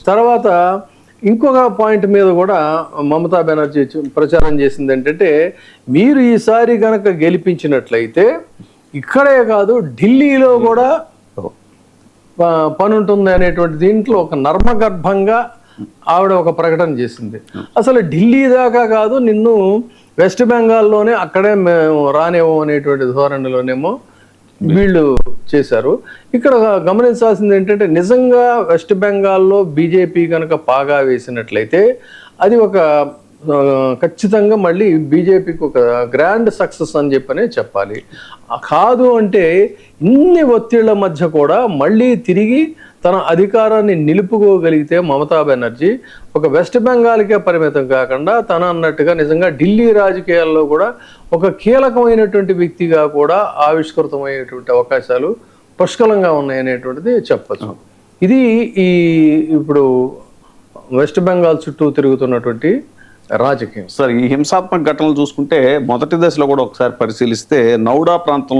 తర్వాత ఇంకొక పాయింట్ మీద కూడా మమతా బెనర్జీ ప్రచారం చేసింది ఏంటంటే, మీరు ఈసారి కనుక గెలిపించినట్లయితే ఇక్కడే కాదు ఢిల్లీలో కూడా పని ఉంటుంది అనేటువంటి దీంట్లో ఒక నర్మగర్భంగా ఆవిడ ఒక ప్రకటన చేసింది. అసలు ఢిల్లీ దాకా కాదు, నిన్ను వెస్ట్ బెంగాల్లోనే అక్కడే మేము రానేమో అనేటువంటి ధోరణిలోనేమో వీళ్ళు చేశారు. ఇక్కడ గమనించాల్సింది ఏంటంటే, నిజంగా వెస్ట్ బెంగాల్లో బీజేపీ కనుక పాగా వేసినట్లయితే అది ఒక ఖచ్చితంగా మళ్ళీ బీజేపీకి ఒక గ్రాండ్ సక్సెస్ అని చెప్పనే చెప్పాలి. కాదు అంటే ఇన్ని ఒత్తిళ్ల మధ్య కూడా మళ్ళీ తిరిగి తన అధికారాన్ని నిలుపుకోగలిగితే మమతా బెనర్జీ ఒక వెస్ట్ బెంగాల్కే పరిమితం కాకుండా తన అన్నట్టుగా నిజంగా ఢిల్లీ రాజకీయాల్లో కూడా ఒక కీలకమైనటువంటి వ్యక్తిగా కూడా ఆవిష్కృతమయ్యేటువంటి అవకాశాలు పుష్కలంగా ఉన్నాయనేటువంటిది చెప్పచ్చు. ఇది ఇప్పుడు వెస్ట్ బెంగాల్ చుట్టూ తిరుగుతున్నటువంటి రాజకీయం. సార్, ఈ హింసాత్మక ఘటనలు చూసుకుంటే మొదటి దశలో కూడా ఒకసారి పరిశీలిస్తే నౌడా ప్రాంతంలో